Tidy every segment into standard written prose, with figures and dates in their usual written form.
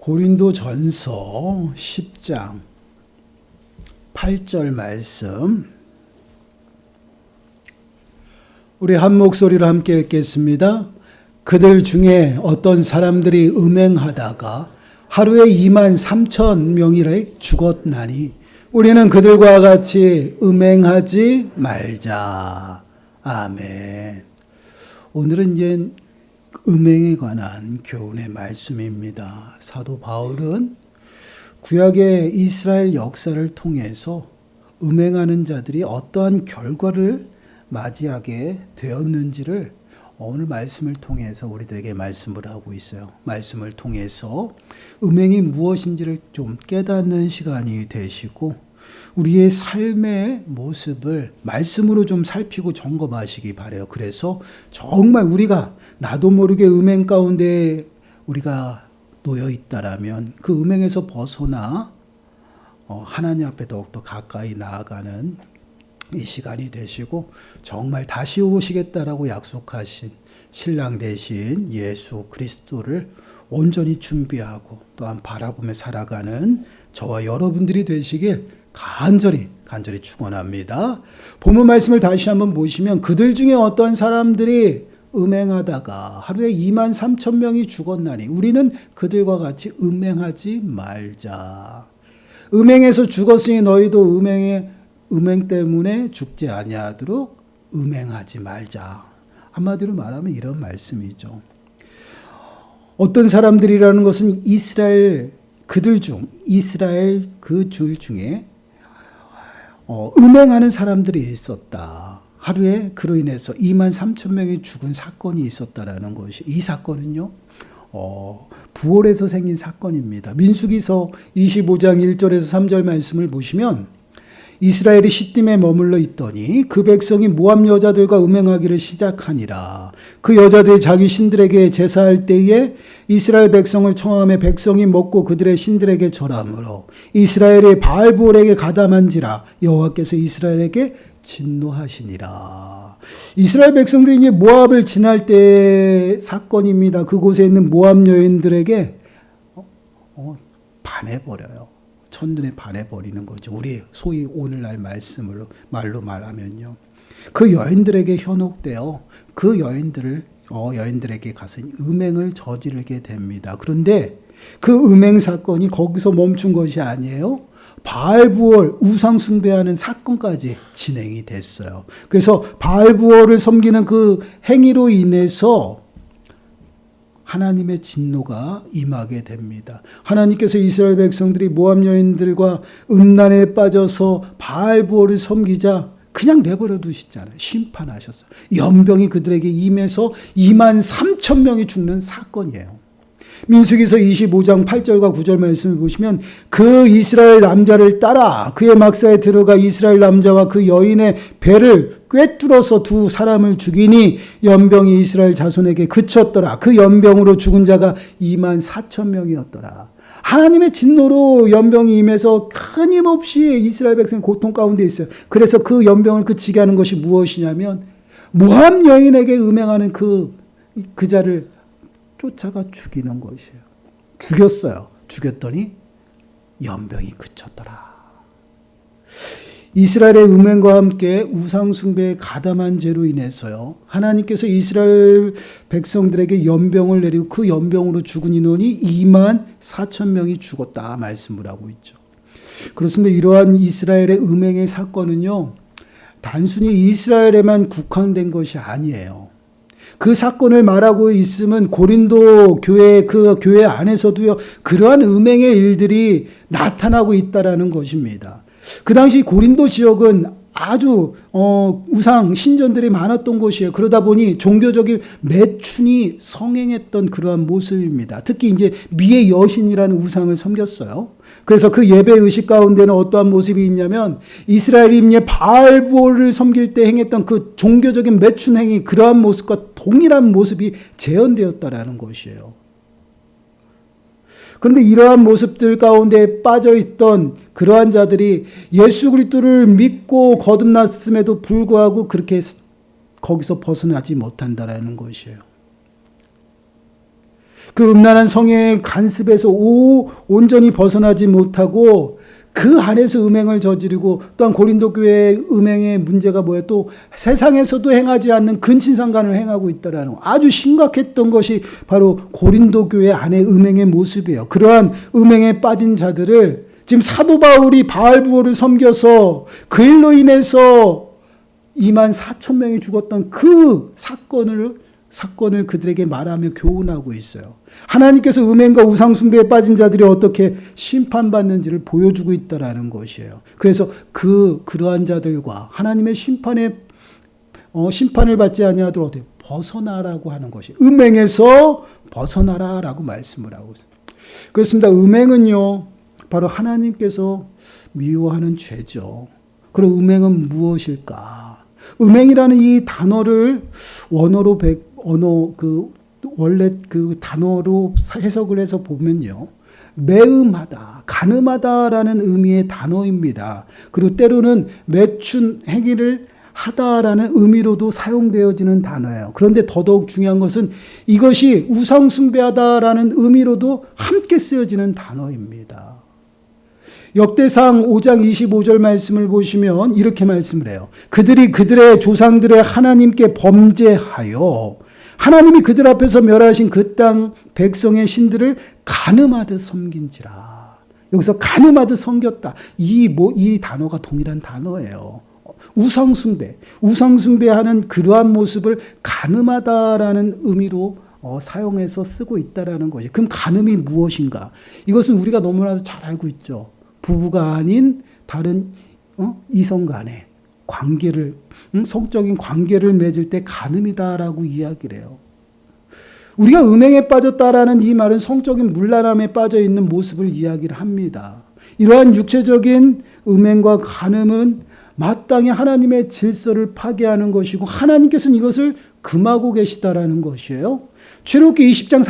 고린도전서 10장 8절 말씀, 우리 한 목소리로 함께 읽겠습니다. 그들 중에 어떤 사람들이 음행하다가 하루에 23,000명이라 죽었나니 우리는 그들과 같이 음행하지 말자. 아멘. 오늘은 이제 음행에 관한 교훈의 말씀입니다. 사도 바울은 구약의 이스라엘 역사를 통해서 음행하는 자들이 어떠한 결과를 맞이하게 되었는지를 오늘 말씀을 통해서 우리들에게 말씀을 하고 있어요. 말씀을 통해서 음행이 무엇인지를 좀 깨닫는 시간이 되시고 우리의 삶의 모습을 말씀으로 좀 살피고 점검하시기 바라요. 그래서 정말 우리가 나도 모르게 음행 가운데 우리가 놓여 있다라면 그 음행에서 벗어나 하나님 앞에 더욱더 가까이 나아가는 이 시간이 되시고 정말 다시 오시겠다라고 약속하신 신랑 되신 예수 그리스도를 온전히 준비하고 또한 바라보며 살아가는 저와 여러분들이 되시길 간절히 축원합니다. 본문 말씀을 다시 한번 보시면 그들 중에 어떤 사람들이 음행하다가 하루에 23,000명이 죽었나니 우리는 그들과 같이 음행하지 말자. 음행에서 죽었으니 너희도 음행 때문에 죽지 아니하도록 음행하지 말자. 한마디로 말하면 이런 말씀이죠. 어떤 사람들이라는 것은 이스라엘 그 줄 중에 음행하는 사람들이 있었다. 하루에 그로 인해서 23,000명이 죽은 사건이 있었다라는 것이, 이 사건은요, 부월에서 생긴 사건입니다. 민수기서 25장 1절에서 3절 말씀을 보시면 이스라엘이 시딤에 머물러 있더니 그 백성이 모압 여자들과 음행하기를 시작하니라. 그 여자들이 자기 신들에게 제사할 때에 이스라엘 백성을 청함에 백성이 먹고 그들의 신들에게 절함으로 이스라엘이 바알부올에게 가담한지라 여호와께서 이스라엘에게 진노하시니라. 이스라엘 백성들이 이제 모압을 지날 때 사건입니다. 그곳에 있는 모압 여인들에게 반해버려요. 첫눈에 반해버리는 거죠. 우리 소위 오늘날 말로 말하면요. 그 여인들에게 현혹되어 그 여인들에게 가서 음행을 저지르게 됩니다. 그런데 그 음행 사건이 거기서 멈춘 것이 아니에요. 바알부올 우상 숭배하는 사건까지 진행이 됐어요. 그래서 바알부올을 섬기는 그 행위로 인해서 하나님의 진노가 임하게 됩니다. 하나님께서 이스라엘 백성들이 모압 여인들과 음란에 빠져서 바알부올을 섬기자 그냥 내버려 두시잖아요. 심판하셨어요. 연병이 그들에게 임해서 23,000명이 죽는 사건이에요. 민수기서 25장 8절과 9절 말씀을 보시면 그 이스라엘 남자를 따라 그의 막사에 들어가 이스라엘 남자와 그 여인의 배를 꿰뚫어서 두 사람을 죽이니 연병이 이스라엘 자손에게 그쳤더라. 그 연병으로 죽은 자가 24,000명이었더라. 하나님의 진노로 연병이 임해서 끊임없이 이스라엘 백성이 고통 가운데 있어요. 그래서 그 연병을 그치게 하는 것이 무엇이냐면 모압 여인에게 음행하는 그 자를 쫓아가 죽이는 것이에요. 죽였어요. 죽였더니 연병이 그쳤더라. 이스라엘의 음행과 함께 우상숭배에 가담한 죄로 인해서요, 하나님께서 이스라엘 백성들에게 연병을 내리고 그 연병으로 죽은 인원이 24,000명이 죽었다 말씀을 하고 있죠. 그렇습니다. 이러한 이스라엘의 음행의 사건은요, 단순히 이스라엘에만 국한된 것이 아니에요. 그 사건을 말하고 있으면 고린도 교회, 그 교회 안에서도요, 그러한 음행의 일들이 나타나고 있다라는 것입니다. 그 당시 고린도 지역은 아주 우상 신전들이 많았던 곳이에요. 그러다 보니 종교적인 매춘이 성행했던 그러한 모습입니다. 특히 이제 미의 여신이라는 우상을 섬겼어요. 그래서 그 예배 의식 가운데는 어떠한 모습이 있냐면 이스라엘이 바알부올을 섬길 때 행했던 그 종교적인 매춘 행위, 그러한 모습과 동일한 모습이 재현되었다라는 것이에요. 그런데 이러한 모습들 가운데 빠져있던 그러한 자들이 예수 그리스도를 믿고 거듭났음에도 불구하고 그렇게 거기서 벗어나지 못한다라는 것이에요. 그 음란한 성의 간습에서 온전히 벗어나지 못하고 그 안에서 음행을 저지르고, 또한 고린도 교회의 음행의 문제가 뭐예요? 또 세상에서도 행하지 않는 근친상간을 행하고 있다라는, 아주 심각했던 것이 바로 고린도 교회 안의 음행의 모습이에요. 그러한 음행에 빠진 자들을 지금 사도 바울이 바알부호를 섬겨서 그 일로 인해서 24,000명이 죽었던 그 사건을 그들에게 말하며 교훈하고 있어요. 하나님께서 음행과 우상숭배에 빠진 자들이 어떻게 심판받는지를 보여주고 있다라는 것이에요. 그래서 그러한 자들과 하나님의 심판을 받지 아니하도록 어떻게 벗어나라고 하는 것이, 음행에서 벗어나라라고 말씀을 하고 있어요. 그렇습니다. 음행은요, 바로 하나님께서 미워하는 죄죠. 그럼 음행은 무엇일까? 음행이라는 이 단어를 원래 그 단어로 해석을 해서 보면요, 매음하다, 간음하다라는 의미의 단어입니다. 그리고 때로는 매춘 행위를 하다라는 의미로도 사용되어지는 단어예요. 그런데 더더욱 중요한 것은 이것이 우상숭배하다라는 의미로도 함께 쓰여지는 단어입니다. 역대상 5장 25절 말씀을 보시면 이렇게 말씀을 해요. 그들이 그들의 조상들의 하나님께 범죄하여 하나님이 그들 앞에서 멸하신 그 땅 백성의 신들을 간음하듯 섬긴지라. 여기서 간음하듯 섬겼다. 이 단어가 동일한 단어예요. 우상숭배하는 그러한 모습을 간음하다라는 의미로 사용해서 쓰고 있다라는 거죠. 그럼 간음이 무엇인가? 이것은 우리가 너무나도 잘 알고 있죠. 부부가 아닌 다른 이성 간의 관계를, 성적인 관계를 맺을 때 간음이다라고 이야기를 해요. 우리가 음행에 빠졌다라는 이 말은 성적인 문란함에 빠져 있는 모습을 이야기를 합니다. 이러한 육체적인 음행과 간음은 마땅히 하나님의 질서를 파괴하는 것이고, 하나님께서는 이것을 금하고 계시다라는 것이에요. 출애굽기 20장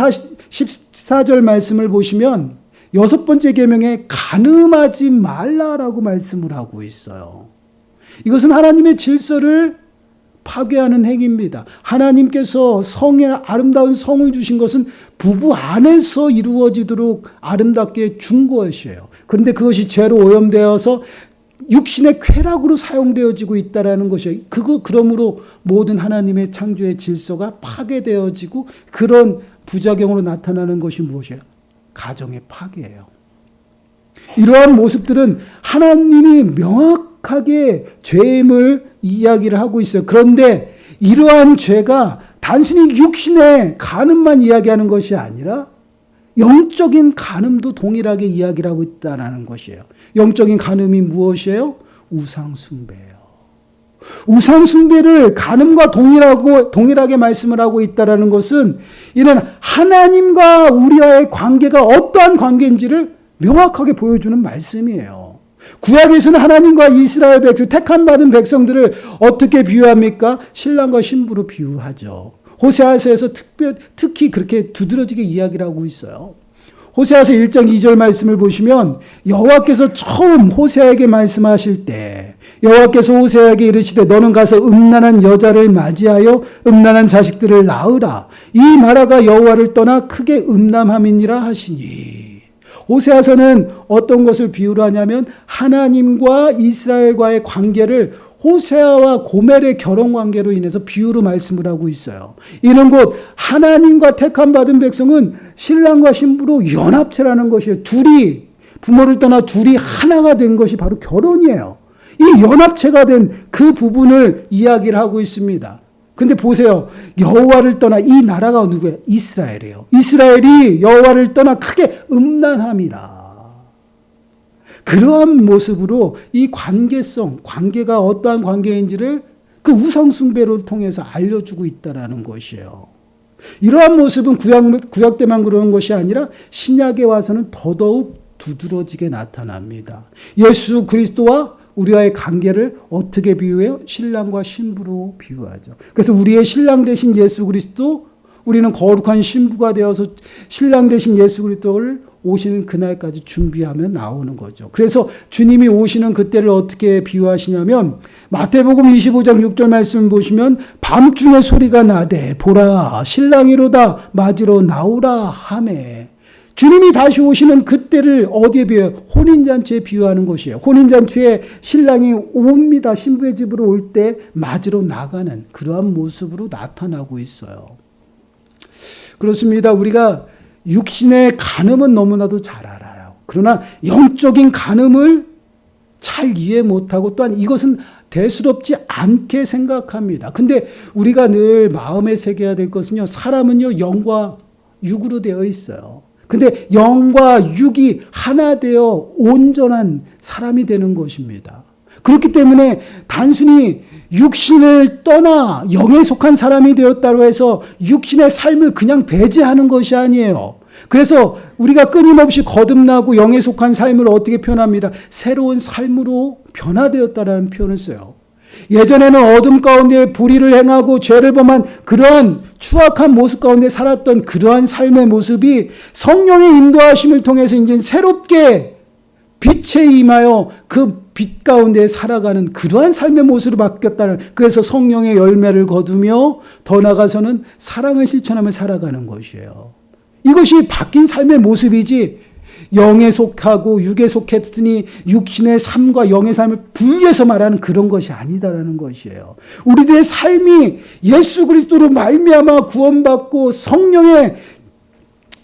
14절 말씀을 보시면 6번째 계명에 간음하지 말라라고 말씀을 하고 있어요. 이것은 하나님의 질서를 파괴하는 행위입니다. 하나님께서 아름다운 성을 주신 것은 부부 안에서 이루어지도록 아름답게 준 것이에요. 그런데 그것이 죄로 오염되어서 육신의 쾌락으로 사용되어지고 있다는 것이에요. 그러므로 모든 하나님의 창조의 질서가 파괴되어지고, 그런 부작용으로 나타나는 것이 무엇이에요? 가정의 파괴예요. 이러한 모습들은 하나님이 명확하게 죄임을 이야기를 하고 있어요. 그런데 이러한 죄가 단순히 육신의 간음만 이야기하는 것이 아니라 영적인 간음도 동일하게 이야기를 하고 있다는 것이에요. 영적인 간음이 무엇이에요? 우상숭배예요. 우상숭배를 간음과 동일하게 말씀을 하고 있다는 것은, 이는 하나님과 우리와의 관계가 어떠한 관계인지를 명확하게 보여주는 말씀이에요. 구약에서는 하나님과 이스라엘 백성, 택함 받은 백성들을 어떻게 비유합니까? 신랑과 신부로 비유하죠. 호세아서에서 특히 그렇게 두드러지게 이야기를 하고 있어요. 호세아서 1장 2절 말씀을 보시면 여호와께서 처음 호세아에게 말씀하실 때 여호와께서 호세아에게 이르시되 너는 가서 음란한 여자를 맞이하여 음란한 자식들을 낳으라. 이 나라가 여호와를 떠나 크게 음란함이니라 하시니. 호세아서는 어떤 것을 비유로 하냐면 하나님과 이스라엘과의 관계를 호세아와 고멜의 결혼관계로 인해서 비유로 말씀을 하고 있어요. 이는 곧 하나님과 택함받은 백성은 신랑과 신부로 연합체라는 것이에요. 부모를 떠나 둘이 하나가 된 것이 바로 결혼이에요. 이 연합체가 된 그 부분을 이야기를 하고 있습니다. 근데 보세요. 여호와를 떠나, 이 나라가 누구예요? 이스라엘이에요. 이스라엘이 여호와를 떠나 크게 음란함이라. 그러한 모습으로 이 관계가 어떠한 관계인지를 그 우상숭배를 통해서 알려주고 있다는 것이에요. 이러한 모습은 구약 때만 그러는 것이 아니라 신약에 와서는 더더욱 두드러지게 나타납니다. 예수 그리스도와 우리와의 관계를 어떻게 비유해요? 신랑과 신부로 비유하죠. 그래서 우리의 신랑 되신 예수 그리스도, 우리는 거룩한 신부가 되어서 신랑 되신 예수 그리스도를 오시는 그날까지 준비하며 나오는 거죠. 그래서 주님이 오시는 그때를 어떻게 비유하시냐면 마태복음 25장 6절 말씀 보시면 밤중에 소리가 나되 보라 신랑이로다 맞으러 나오라 하매 주님이 다시 오시는 그때를 어디에 비유해요? 혼인잔치에 비유하는 것이에요. 혼인잔치에 신랑이 옵니다. 신부의 집으로 올 때 맞으러 나가는 그러한 모습으로 나타나고 있어요. 그렇습니다. 우리가 육신의 간음은 너무나도 잘 알아요. 그러나 영적인 간음을 잘 이해 못하고 또한 이것은 대수롭지 않게 생각합니다. 근데 우리가 늘 마음에 새겨야 될 것은요. 사람은요. 영과 육으로 되어 있어요. 근데 영과 육이 하나 되어 온전한 사람이 되는 것입니다. 그렇기 때문에 단순히 육신을 떠나 영에 속한 사람이 되었다고 해서 육신의 삶을 그냥 배제하는 것이 아니에요. 그래서 우리가 끊임없이 거듭나고 영에 속한 삶을 어떻게 표현합니다? 새로운 삶으로 변화되었다라는 표현을 써요. 예전에는 어둠 가운데 불의를 행하고 죄를 범한 그러한 추악한 모습 가운데 살았던 그러한 삶의 모습이 성령의 인도하심을 통해서 이제 새롭게 빛에 임하여 그 빛 가운데 살아가는 그러한 삶의 모습으로 바뀌었다는, 그래서 성령의 열매를 거두며 더 나아가서는 사랑을 실천하며 살아가는 것이에요. 이것이 바뀐 삶의 모습이지 영에 속하고 육에 속했으니 육신의 삶과 영의 삶을 분리해서 말하는 그런 것이 아니다라는 것이에요. 우리들의 삶이 예수 그리스도로 말미암아 구원받고 성령의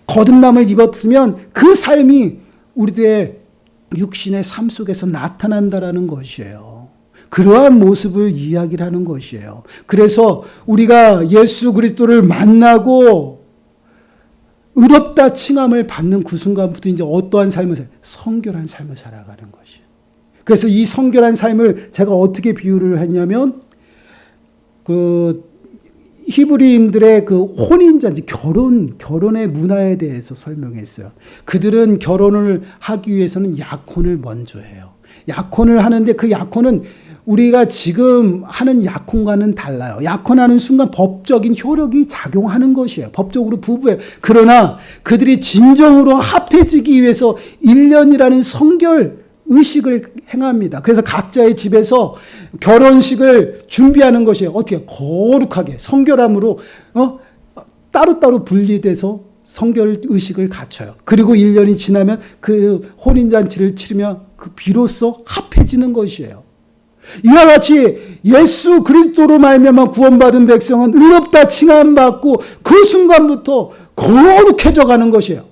거듭남을 입었으면 그 삶이 우리들의 육신의 삶 속에서 나타난다라는 것이에요. 그러한 모습을 이야기를 하는 것이에요. 그래서 우리가 예수 그리스도를 만나고 의롭다 칭함을 받는 그 순간부터 이제 어떠한 삶을 성결한 삶을 살아가는 것이에요. 그래서 이 성결한 삶을 제가 어떻게 비유를 했냐면 그 히브리인들의 그 혼인잔치, 결혼의 문화에 대해서 설명했어요. 그들은 결혼을 하기 위해서는 약혼을 먼저 해요. 약혼을 하는데 그 약혼은 우리가 지금 하는 약혼과는 달라요. 약혼하는 순간 법적인 효력이 작용하는 것이에요. 법적으로 부부예요. 그러나 그들이 진정으로 합해지기 위해서 1년이라는 성결 의식을 행합니다. 그래서 각자의 집에서 결혼식을 준비하는 것이에요. 어떻게 거룩하게 성결함으로 따로따로 분리돼서 성결 의식을 갖춰요. 그리고 1년이 지나면 그 혼인잔치를 치르며 그 비로소 합해지는 것이에요. 이와 같이 예수 그리스도로 말미암아 구원받은 백성은 의롭다 칭함받고 그 순간부터 거룩해져 가는 것이에요.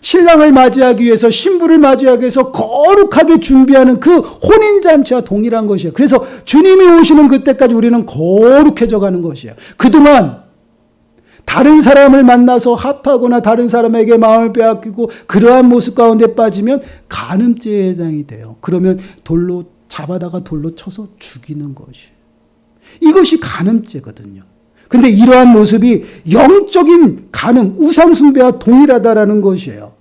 신랑을 맞이하기 위해서, 신부를 맞이하기 위해서 거룩하게 준비하는 그 혼인잔치와 동일한 것이에요. 그래서 주님이 오시는 그때까지 우리는 거룩해져 가는 것이에요. 그동안 다른 사람을 만나서 합하거나 다른 사람에게 마음을 빼앗기고 그러한 모습 가운데 빠지면 간음죄에 해당이 돼요. 그러면 잡아다가 돌로 쳐서 죽이는 것이에요. 이것이 간음죄거든요. 근데 이러한 모습이 영적인 간음, 우상숭배와 동일하다라는 것이에요.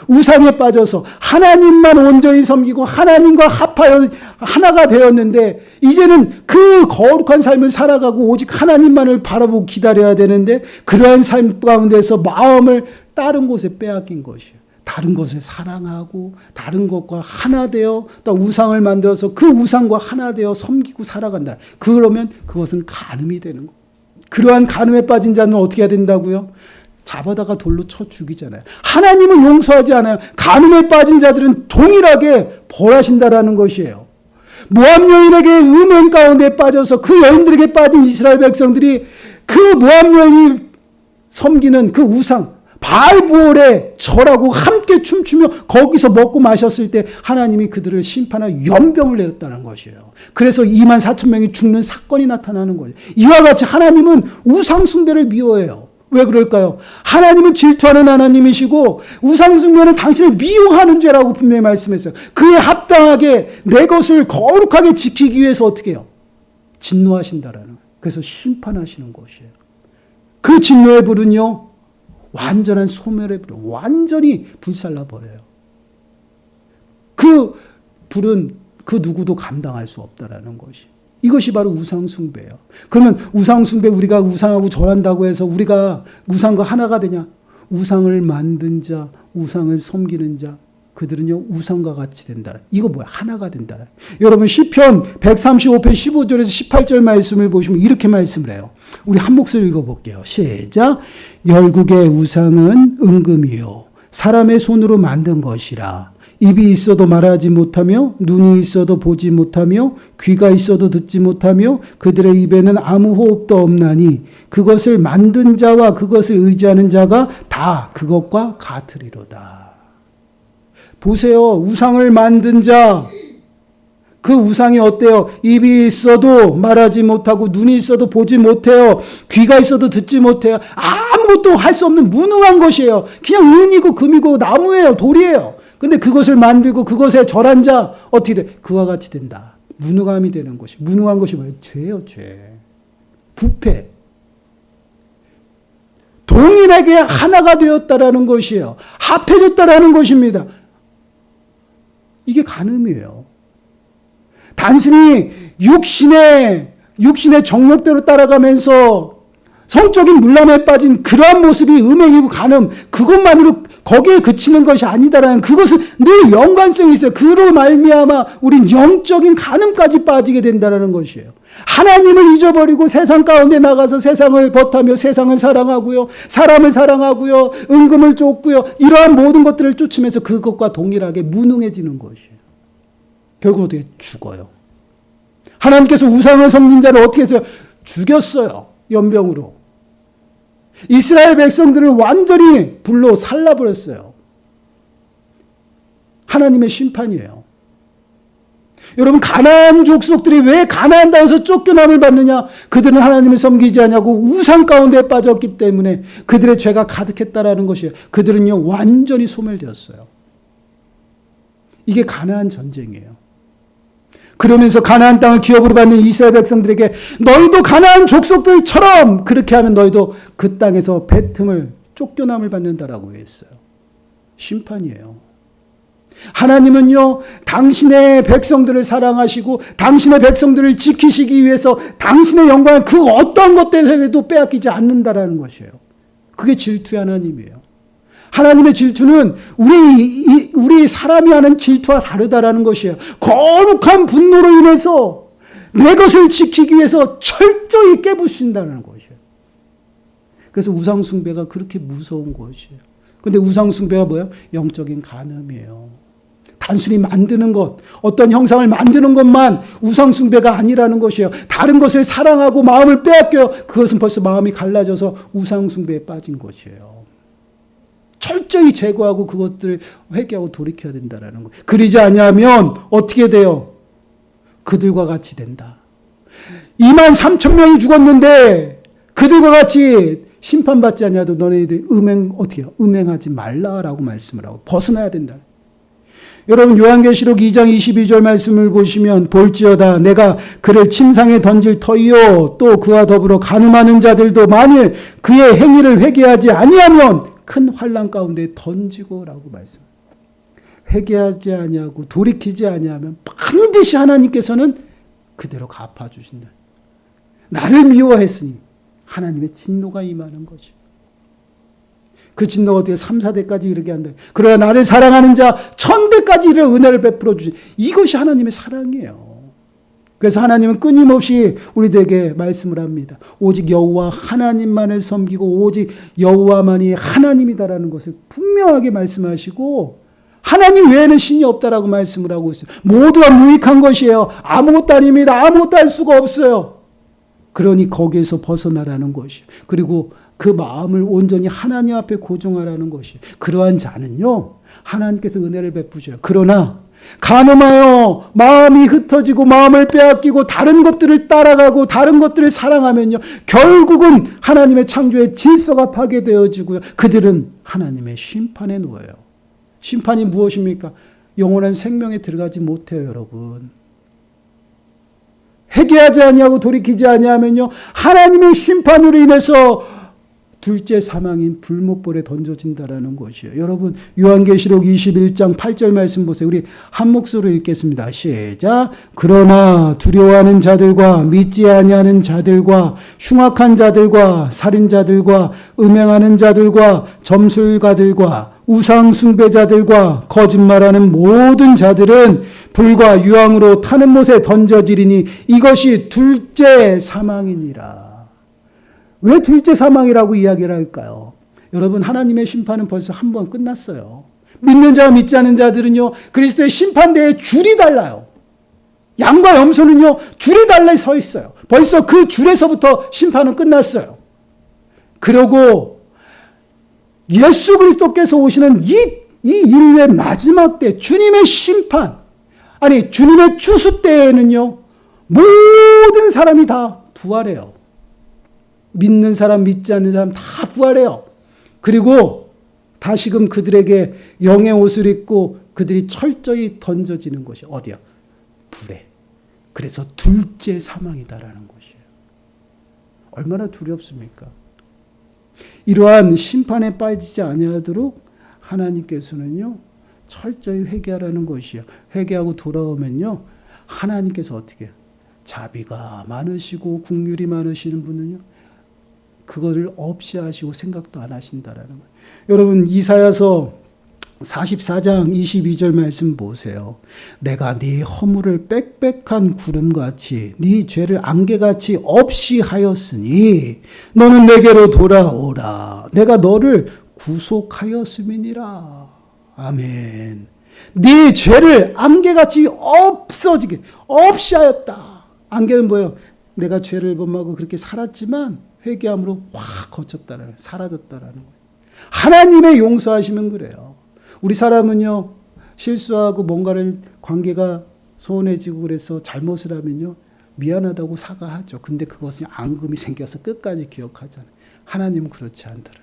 우상에 빠져서 하나님만 온전히 섬기고 하나님과 합하여 하나가 되었는데 이제는 그 거룩한 삶을 살아가고 오직 하나님만을 바라보고 기다려야 되는데 그러한 삶 가운데서 마음을 다른 곳에 빼앗긴 것이에요. 다른 것을 사랑하고 다른 것과 하나 되어 또 우상을 만들어서 그 우상과 하나 되어 섬기고 살아간다. 그러면 그것은 간음이 되는 거예요. 그러한 간음에 빠진 자는 어떻게 해야 된다고요? 잡아다가 돌로 쳐 죽이잖아요. 하나님은 용서하지 않아요. 간음에 빠진 자들은 동일하게 벌하신다라는 것이에요. 모압 여인에게 음행 가운데 빠져서 그 여인들에게 빠진 이스라엘 백성들이 그 모압 여인이 섬기는 그 우상 바알부올에 절하고 함께 춤추며 거기서 먹고 마셨을 때 하나님이 그들을 심판하여 연병을 내렸다는 것이에요. 그래서 24,000명이 죽는 사건이 나타나는 거예요. 이와 같이 하나님은 우상 숭배를 미워해요. 왜 그럴까요? 하나님은 질투하는 하나님이시고 우상숭배는 당신을 미워하는 죄라고 분명히 말씀했어요. 그에 합당하게 내 것을 거룩하게 지키기 위해서 어떻게 해요? 진노하신다라는 거예요. 그래서 심판하시는 것이에요. 그 진노의 불은요, 완전한 소멸의 불, 완전히 불살라 버려요. 그 불은 그 누구도 감당할 수 없다라는 것이. 이것이 바로 우상숭배예요. 그러면 우상숭배, 우리가 우상하고 절한다고 해서 우리가 우상과 하나가 되냐? 우상을 만든 자, 우상을 섬기는 자, 그들은요 우상과 같이 된다. 이거 뭐야? 하나가 된다. 여러분 시편 135편 15절에서 18절 말씀을 보시면 이렇게 말씀을 해요. 우리 한 목소리 읽어볼게요. 시작. 열국의 우상은 은금이요 사람의 손으로 만든 것이라. 입이 있어도 말하지 못하며 눈이 있어도 보지 못하며 귀가 있어도 듣지 못하며 그들의 입에는 아무 호흡도 없나니 그것을 만든 자와 그것을 의지하는 자가 다 그것과 같으리로다. 보세요. 우상을 만든 자. 그 우상이 어때요? 입이 있어도 말하지 못하고 눈이 있어도 보지 못해요. 귀가 있어도 듣지 못해요. 아무것도 할 수 없는 무능한 것이에요. 그냥 은이고 금이고 나무예요. 돌이에요. 근데 그것을 만들고 그것에 절한 자 어떻게 돼? 그와 같이 된다. 무능함이 되는 것이. 무능한 것이 뭐예요? 죄예요. 죄. 부패. 동일하게 하나가 되었다라는 것이에요. 합해졌다라는 것입니다. 이게 간음이에요. 단순히 육신의 정욕대로 따라가면서 성적인 문란에 빠진 그러한 모습이 음행이고 간음, 그것만으로 거기에 그치는 것이 아니다라는 그것은 늘 연관성이 있어요. 그로 말미암아 우린 영적인 간음까지 빠지게 된다는 것이에요. 하나님을 잊어버리고 세상 가운데 나가서 세상을 벗하며 세상을 사랑하고요. 사람을 사랑하고요. 은금을 쫓고요. 이러한 모든 것들을 쫓으면서 그것과 동일하게 무능해지는 것이에요. 결국 어떻게 죽어요. 하나님께서 우상을 섬긴 자를 어떻게 했어요? 죽였어요. 연병으로. 이스라엘 백성들을 완전히 불로 살라버렸어요. 하나님의 심판이에요. 여러분 가나안 족속들이 왜 가나안 땅에서 쫓겨남을 받느냐? 그들은 하나님을 섬기지 않냐고 우상 가운데 빠졌기 때문에 그들의 죄가 가득했다라는 것이에요. 그들은요 완전히 소멸되었어요. 이게 가나안 전쟁이에요. 그러면서 가나안 땅을 기업으로 받는 이스라엘 백성들에게 너희도 가나안 족속들처럼 그렇게 하면 너희도 그 땅에서 뱉음을 쫓겨남을 받는다라고 했어요. 심판이에요. 하나님은요 당신의 백성들을 사랑하시고 당신의 백성들을 지키시기 위해서 당신의 영광을 그 어떤 것들에도 빼앗기지 않는다라는 것이에요. 그게 질투의 하나님이에요. 하나님의 질투는 우리 사람이 하는 질투와 다르다라는 것이에요. 거룩한 분노로 인해서 내 것을 지키기 위해서 철저히 깨부신다는 것이에요. 그래서 우상숭배가 그렇게 무서운 것이에요. 근데 우상숭배가 뭐예요? 영적인 간음이에요. 단순히 만드는 것, 어떤 형상을 만드는 것만 우상숭배가 아니라는 것이에요. 다른 것을 사랑하고 마음을 빼앗겨요. 그것은 벌써 마음이 갈라져서 우상숭배에 빠진 것이에요. 철저히 제거하고 그것들을 회개하고 돌이켜야 된다는 거예요. 그러지 않으면 어떻게 돼요? 그들과 같이 된다. 23,000명이 죽었는데 그들과 같이 심판받지 않냐도 너네들 어떻게 해요? 음행하지 말라라고 말씀을 하고 벗어나야 된다. 여러분 요한계시록 2장 22절 말씀을 보시면 볼지어다 내가 그를 침상에 던질 터이요 또 그와 더불어 간음하는 자들도 만일 그의 행위를 회개하지 아니하면 큰 환난 가운데 던지고라고 말씀. 회개하지 아니하고 돌이키지 아니하면 반드시 하나님께서는 그대로 갚아주신다. 나를 미워했으니 하나님의 진노가 임하는 거죠. 그 진노가 어떻게 3, 4대까지 이르게 한다. 그러나 나를 사랑하는 자 1000대까지 이르 은혜를 베풀어 주시. 이것이 하나님의 사랑이에요. 그래서 하나님은 끊임없이 우리들에게 말씀을 합니다. 오직 여호와 하나님만을 섬기고 오직 여호와만이 하나님이다라는 것을 분명하게 말씀하시고 하나님 외에는 신이 없다라고 말씀을 하고 있어요. 모두가 무익한 것이에요. 아무것도 아닙니다. 아무것도 할 수가 없어요. 그러니 거기에서 벗어나라는 것이에요. 그리고 그 마음을 온전히 하나님 앞에 고정하라는 것이에요. 그러한 자는요 하나님께서 은혜를 베푸셔요. 그러나 간음하여 마음이 흩어지고 마음을 빼앗기고 다른 것들을 따라가고 다른 것들을 사랑하면요 결국은 하나님의 창조의 질서가 파괴되어지고요 그들은 하나님의 심판에 놓여요. 심판이 무엇입니까? 영원한 생명에 들어가지 못해요. 여러분 회개하지 아니하고 돌이키지 아니하면요 하나님의 심판으로 인해서 둘째 사망인 불못벌에 던져진다라는 것이에요. 여러분 요한계시록 21장 8절 말씀 보세요. 우리 한 목소리로 읽겠습니다. 시작. 그러나 두려워하는 자들과 믿지 아니하는 자들과 흉악한 자들과 살인자들과 음행하는 자들과 점술가들과 우상 숭배자들과 거짓말하는 모든 자들은 불과 유황으로 타는 못에 던져지리니 이것이 둘째 사망이니라. 왜 둘째 사망이라고 이야기를 할까요? 여러분 하나님의 심판은 벌써 한 번 끝났어요. 믿는 자와 믿지 않는 자들은요 그리스도의 심판대에 줄이 달라요. 양과 염소는요 줄이 달라 서 있어요. 벌써 그 줄에서부터 심판은 끝났어요. 그리고 예수 그리스도께서 오시는 이 인류의 마지막 때 주님의 심판, 아니 주님의 추수 때에는요 모든 사람이 다 부활해요. 믿는 사람 믿지 않는 사람 다 부활해요. 그리고 다시금 그들에게 영의 옷을 입고 그들이 철저히 던져지는 것이 어디야? 불에. 그래서 둘째 사망이다라는 것이에요. 얼마나 두렵습니까? 이러한 심판에 빠지지 아니하도록 하나님께서는요 철저히 회개하라는 것이에요. 회개하고 돌아오면요 하나님께서 어떻게 해요? 자비가 많으시고 긍휼이 많으시는 분은요 그거를 없이 하시고 생각도 안 하신다라는 거예요. 여러분 이사야서 44장 22절 말씀 보세요. 내가 네 허물을 빽빽한 구름같이 네 죄를 안개같이 없이 하였으니 너는 내게로 돌아오라. 내가 너를 구속하였음이니라. 아멘. 네 죄를 안개같이 없어지게 없이 하였다. 안개는 뭐예요? 내가 죄를 범하고 그렇게 살았지만 회개함으로 확 거쳤다라는, 사라졌다라는 거예요. 하나님의 용서하시면 그래요. 우리 사람은요, 실수하고 뭔가를 관계가 소원해지고 그래서 잘못을 하면요, 미안하다고 사과하죠. 근데 그것은 앙금이 생겨서 끝까지 기억하잖아요. 하나님은 그렇지 않더라.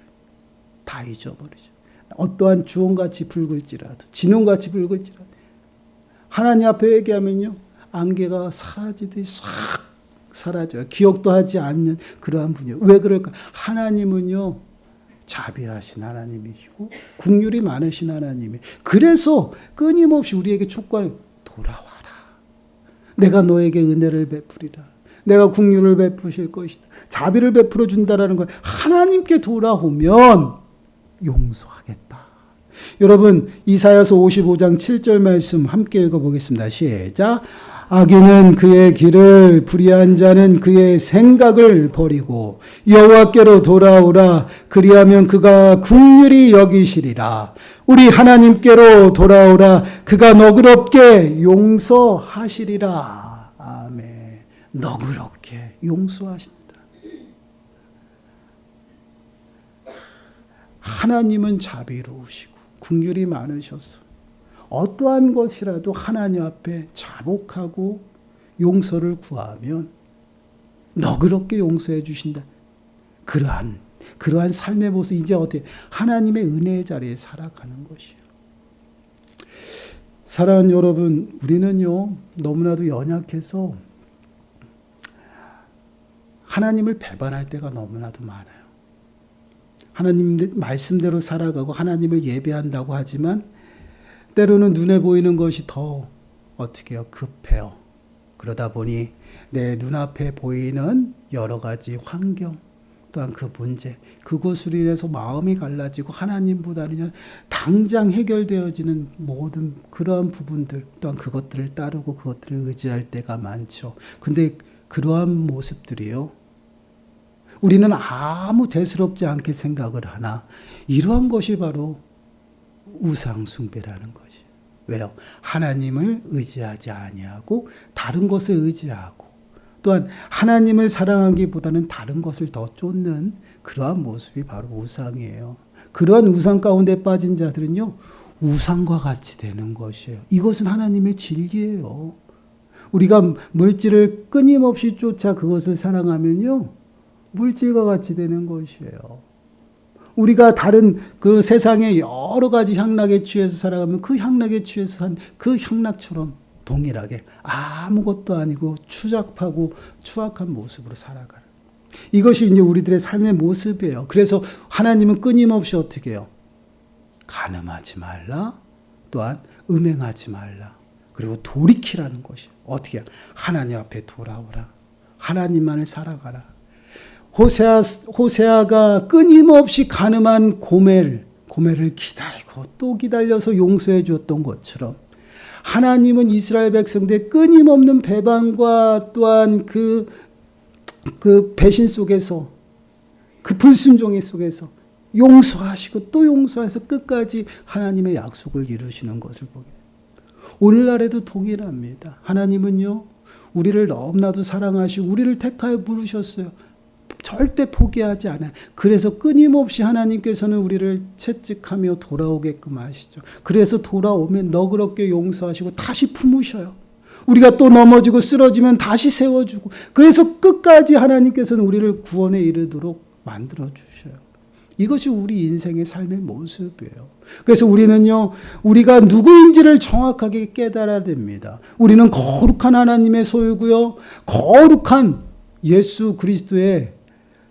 다 잊어버리죠. 어떠한 주홍같이 붉을지라도, 진홍같이 붉을지라도, 하나님 앞에 회개하면요, 안개가 사라지듯이 싹 사라져요. 기억도 하지 않는 그러한 분이에요. 왜 그럴까? 하나님은요 자비하신 하나님이시고 긍휼이 많으신 하나님이. 그래서 끊임없이 우리에게 촉구하는 돌아와라. 내가 너에게 은혜를 베푸리라. 내가 긍휼을 베푸실 것이다. 자비를 베풀어 준다라는 거예요. 하나님께 돌아오면 용서하겠다. 여러분 이사야서 55장 7절 말씀 함께 읽어보겠습니다. 시작. 악인은 그의 길을, 불의한 자는 그의 생각을 버리고 여호와께로 돌아오라. 그리하면 그가 긍휼히 여기시리라. 우리 하나님께로 돌아오라. 그가 너그럽게 용서하시리라. 아멘. 너그럽게 용서하신다. 하나님은 자비로우시고 긍휼이 많으셔서 어떠한 것이라도 하나님 앞에 자복하고 용서를 구하면 너그럽게 용서해 주신다. 그러한 삶의 모습, 이제 어떻게 하나님의 은혜의 자리에 살아가는 것이에요. 사랑하는 여러분, 우리는요 너무나도 연약해서 하나님을 배반할 때가 너무나도 많아요. 하나님 말씀대로 살아가고 하나님을 예배한다고 하지만 때로는 눈에 보이는 것이 더 어떻게 해요? 급해요. 그러다 보니 내 눈앞에 보이는 여러 가지 환경 또한 그 문제, 그것으로 인해서 마음이 갈라지고 하나님보다는 당장 해결되어지는 모든 그러한 부분들 또한 그것들을 따르고 그것들을 의지할 때가 많죠. 근데 그러한 모습들이요, 우리는 아무 대수롭지 않게 생각을 하나 이러한 것이 바로 우상숭배라는 것이에요. 왜요? 하나님을 의지하지 아니하고 다른 것을 의지하고 또한 하나님을 사랑하기보다는 다른 것을 더 쫓는 그러한 모습이 바로 우상이에요. 그러한 우상 가운데 빠진 자들은요, 우상과 같이 되는 것이에요. 이것은 하나님의 진리예요. 우리가 물질을 끊임없이 쫓아 그것을 사랑하면요, 물질과 같이 되는 것이에요. 우리가 다른 그 세상의 여러 가지 향락에 취해서 살아가면 그 향락에 취해서 산 그 향락처럼 동일하게 아무것도 아니고 추잡하고 추악한 모습으로 살아가는. 이것이 이제 우리들의 삶의 모습이에요. 그래서 하나님은 끊임없이 어떻게 해요? 간음하지 말라. 또한 음행하지 말라. 그리고 돌이키라는 것이 어떻게 해요? 하나님 앞에 돌아오라. 하나님만을 살아가라. 호세아가 끊임없이 간음한 고멜을 기다리고 또 기다려서 용서해 주었던 것처럼 하나님은 이스라엘 백성들의 끊임없는 배반과 또한 그 배신 속에서 그 불순종 속에서 용서하시고 또 용서해서 끝까지 하나님의 약속을 이루시는 것을 보게 돼요. 오늘날에도 동일합니다. 하나님은요, 우리를 너무나도 사랑하시고 우리를 택하여 부르셨어요. 절대 포기하지 않아요. 그래서 끊임없이 하나님께서는 우리를 채찍하며 돌아오게끔 하시죠. 그래서 돌아오면 너그럽게 용서하시고 다시 품으셔요. 우리가 또 넘어지고 쓰러지면 다시 세워주고, 그래서 끝까지 하나님께서는 우리를 구원에 이르도록 만들어주셔요. 이것이 우리 인생의 삶의 모습이에요. 그래서 우리는요, 우리가 누구인지를 정확하게 깨달아야 됩니다. 우리는 거룩한 하나님의 소유고요, 거룩한 예수 그리스도의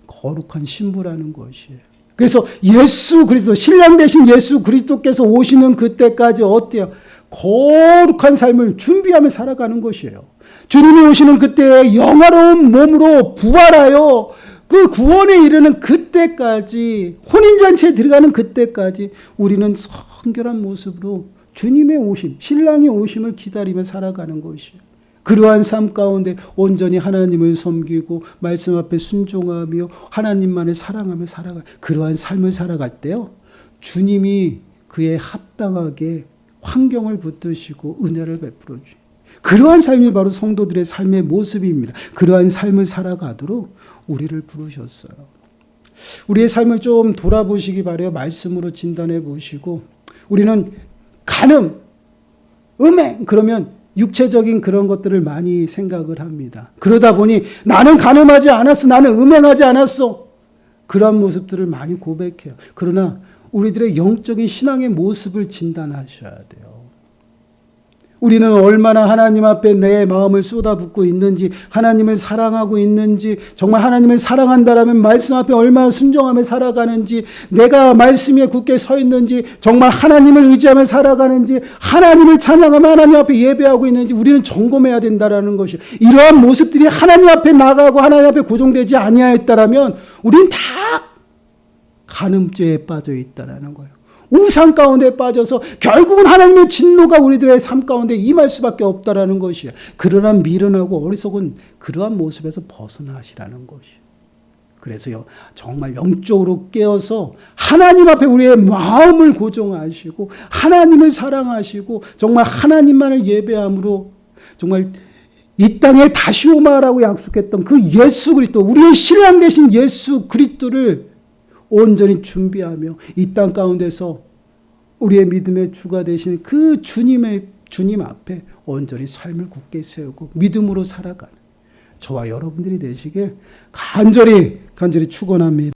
거룩한 신부라는 것이에요. 그래서 예수 그리스도, 신랑 되신 예수 그리스도께서 오시는 그때까지 어때요? 거룩한 삶을 준비하며 살아가는 것이에요. 주님이 오시는 그때에 영화로운 몸으로 부활하여 그 구원에 이르는 그때까지, 혼인잔치에 들어가는 그때까지 우리는 성결한 모습으로 주님의 오심, 신랑의 오심을 기다리며 살아가는 것이에요. 그러한 삶 가운데 온전히 하나님을 섬기고 말씀 앞에 순종하며 하나님만을 사랑하며 살아가, 그러한 삶을 살아갈 때요, 주님이 그에 합당하게 환경을 붙드시고 은혜를 베풀어 주시고, 그러한 삶이 바로 성도들의 삶의 모습입니다. 그러한 삶을 살아가도록 우리를 부르셨어요. 우리의 삶을 좀 돌아보시기 바라요. 말씀으로 진단해 보시고, 우리는 간음, 음행, 그러면 육체적인 그런 것들을 많이 생각을 합니다. 그러다 보니 나는 간음하지 않았어, 나는 음행하지 않았어, 그런 모습들을 많이 고백해요. 그러나 우리들의 영적인 신앙의 모습을 진단하셔야 돼요. 우리는 얼마나 하나님 앞에 내 마음을 쏟아붓고 있는지, 하나님을 사랑하고 있는지, 정말 하나님을 사랑한다라면 말씀 앞에 얼마나 순종하며 살아가는지, 내가 말씀 위에 굳게 서 있는지, 정말 하나님을 의지하며 살아가는지, 하나님을 찬양하며 하나님 앞에 예배하고 있는지 우리는 점검해야 된다라는 것이에요. 이러한 모습들이 하나님 앞에 나가고 하나님 앞에 고정되지 아니하였다라면 우리는 다 간음죄에 빠져 있다라는 거예요. 우상 가운데 빠져서 결국은 하나님의 진노가 우리들의 삶 가운데 임할 수밖에 없다라는 것이에요. 그러나 미련하고 어리석은 그러한 모습에서 벗어나시라는 것이에요. 그래서요, 정말 영적으로 깨어서 하나님 앞에 우리의 마음을 고정하시고 하나님을 사랑하시고 정말 하나님만을 예배함으로 정말 이 땅에 다시 오마라고 약속했던 그 예수 그리스도, 우리의 신랑 되신 예수 그리스도를 온전히 준비하며 이 땅 가운데서 우리의 믿음의 주가 되신 그 주님 앞에 온전히 삶을 굳게 세우고 믿음으로 살아가는 저와 여러분들이 되시길 간절히 축원합니다.